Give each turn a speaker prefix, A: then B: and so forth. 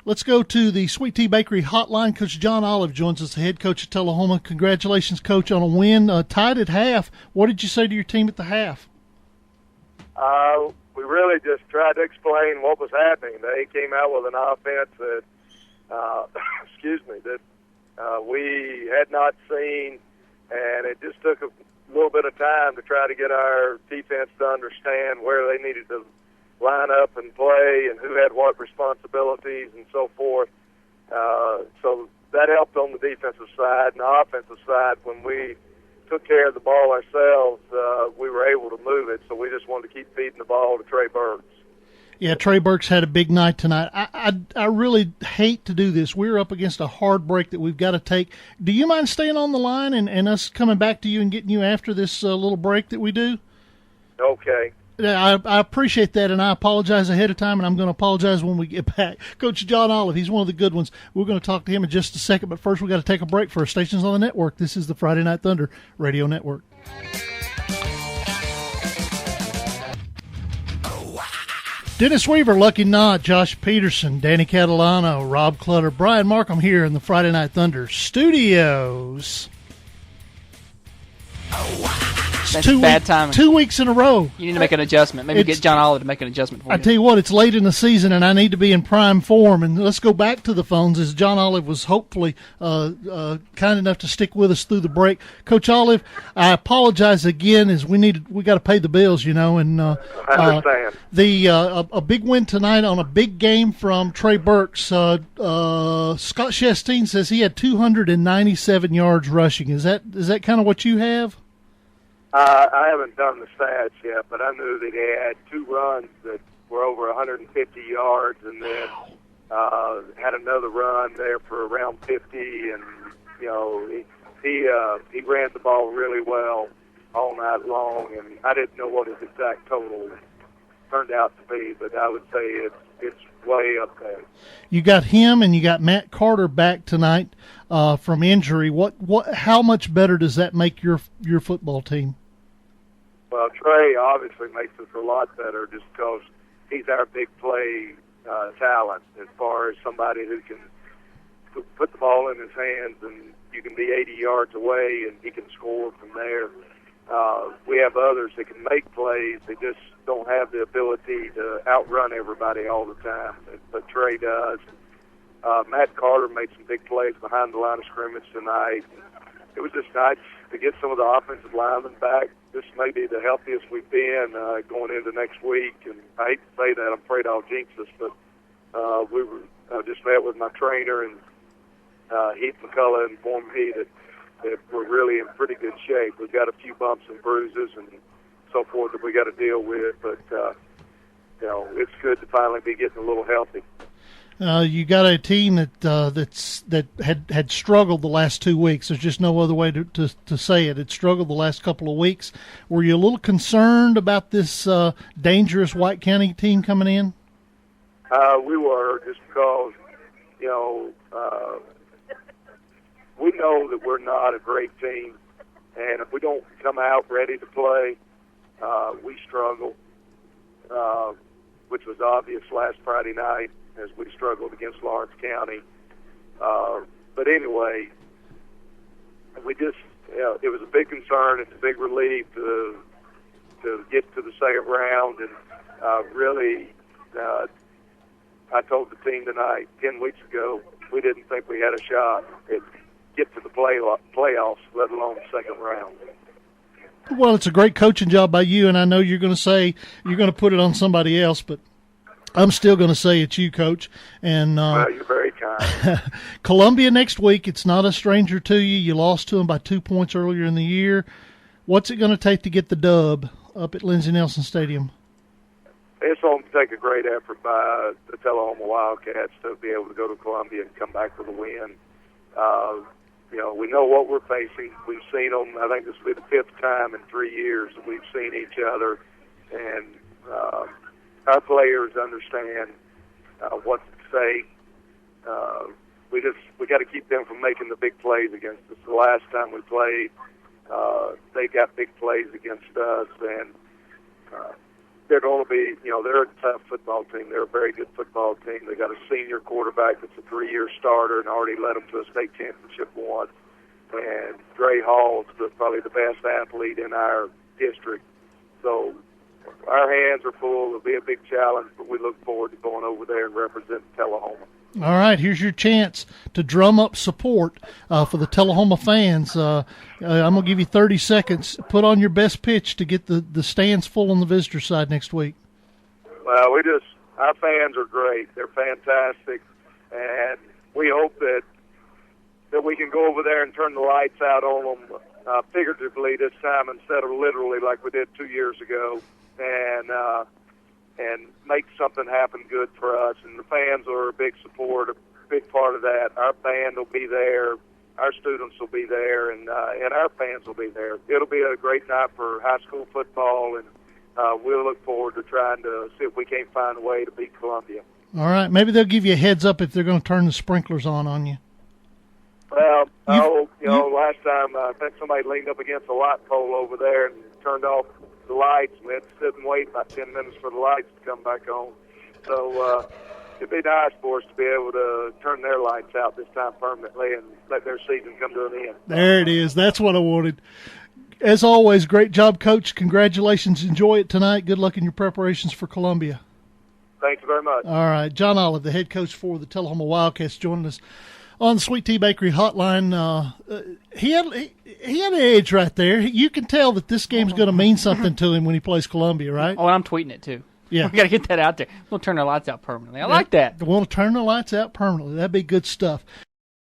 A: Let's go to the Sweet Tea Bakery hotline. Coach John Olive joins us, the head coach at Tullahoma. Congratulations, Coach, on a win. Tied at half. What did you say to your team at the half?
B: We really just tried to explain what was happening. They came out with an offense that, that we had not seen, and it just took a little bit of time to try to get our defense to understand where they needed to line up and play and who had what responsibilities and so forth. So that helped on the defensive side. And the offensive side, when we took care of the ball ourselves, we were able to move it. So we just wanted to keep feeding the ball to Trey Burks.
A: Yeah, Trey Burks had a big night tonight. I really hate to do this. We're up against a hard break that we've got to take. Do you mind staying on the line and us coming back to you and getting you after this little break that we do?
B: Okay.
A: I appreciate that, and I apologize ahead of time, and I'm going to apologize when we get back. Coach John Olive, he's one of the good ones. We're going to talk to him in just a second, but first we've got to take a break for our stations on the network. This is the Friday Night Thunder Radio Network. Dennis Weaver, Lucky Knott, Josh Peterson, Danny Catalano, Rob Clutter, Brian Markham here in the Friday Night Thunder studios.
C: That's bad timing.
A: 2 weeks in a row.
C: You need to make an adjustment. Maybe get John Olive to make an adjustment for you.
A: I tell you what, it's late in the season, and I need to be in prime form. And let's go back to the phones, as John Olive was hopefully kind enough to stick with us through the break. Coach Olive, I apologize again, as we got to pay the bills, you know. And
B: I understand.
A: A big win tonight on a big game from Trey Burks. Scott Shestine says he had 297 yards rushing. Is that kind of what you have?
B: I haven't done the stats yet, but I knew that he had 2 runs that were over 150 yards, and then had another run there for around 50. And you know, he ran the ball really well all night long. And I didn't know what his exact total turned out to be, but I would say it's way up there.
A: You got him, and you got Matt Carter back tonight from injury. How much better does that make your football team?
B: Well, Trey obviously makes us a lot better just because he's our big play talent as far as somebody who can put the ball in his hands, and you can be 80 yards away and he can score from there. We have others that can make plays. They just don't have the ability to outrun everybody all the time, but Trey does. Matt Carter made some big plays behind the line of scrimmage tonight. It was just nice to get some of the offensive linemen back. This may be the healthiest we've been going into next week, and I hate to say that. I'm afraid I'll jinx us, but we just met with my trainer, and Heath McCullough informed me that we're really in pretty good shape. We've got a few bumps and bruises and so forth that we got to deal with, but it's good to finally be getting a little healthy.
A: You got a team that had struggled the last 2 weeks. There's just no other way to say it. It struggled the last couple of weeks. Were you a little concerned about this dangerous White County team coming in?
B: We were, just because we know that we're not a great team, and if we don't come out ready to play, we struggle, which was obvious last Friday night as we struggled against Lawrence County. But anyway, we just, it was a big concern. It's a big relief to get to the second round. And really, I told the team tonight, 10 weeks ago, we didn't think we had a shot at get to the playoffs, let alone the second round.
A: Well, it's a great coaching job by you, and I know you're going to say you're going to put it on somebody else, but I'm still going to say it's you, Coach. And
B: you're very kind.
A: Columbia next week, it's not a stranger to you. You lost to them by 2 points earlier in the year. What's it going to take to get the dub up at Lindsey Nelson Stadium?
B: It's going to take a great effort by the Tullahoma Wildcats to be able to go to Columbia and come back with a win. We know what we're facing. We've seen them. I think this will be the 5th time in 3 years that we've seen each other, and our players understand what's at stake. We got to keep them from making the big plays against us. The last time we played, they got big plays against us, and they're going to be, they're a tough football team. They're a very good football team. They got a senior quarterback that's a 3-year starter and already led them to a state championship once. And Dre Hall's probably the best athlete in our district. So our hands are full. It'll be a big challenge, but we look forward to going over there and representing Tullahoma.
A: All right, here's your chance to drum up support for the Tullahoma fans. I'm going to give you 30 seconds. Put on your best pitch to get the stands full on the visitor side next week.
B: Well, our fans are great. They're fantastic, and we hope that we can go over there and turn the lights out on them figuratively this time instead of literally like we did 2 years ago, and make something happen good for us. And the fans are a big support, a big part of that. Our band will be there, our students will be there, and our fans will be there. It'll be a great night for high school football, and we'll look forward to trying to see if we can't find a way to beat Columbia.
A: All right, maybe they'll give you a heads up if they're going to turn the sprinklers on you.
B: Well, last time I think somebody leaned up against a light pole over there and turned off the lights. We had to sit and wait about 10 minutes for the lights to come back on. So it'd be nice for us to be able to turn their lights out this time permanently and let their season come to an end.
A: There it is. That's what I wanted. As always, great job, Coach. Congratulations. Enjoy it tonight. Good luck in your preparations for Columbia.
B: Thank you very much.
A: All right. John Olive, the head coach for the Tullahoma Wildcats, joining us on the Sweet Tea Bakery hotline. He had an edge right there. You can tell that this game's going to mean something to him when he plays Columbia, right?
C: Oh, and I'm tweeting it too.
A: Yeah.
C: We got to get that out there. We'll turn our lights out permanently. I like that.
A: They want to turn the lights out permanently. That'd be good stuff.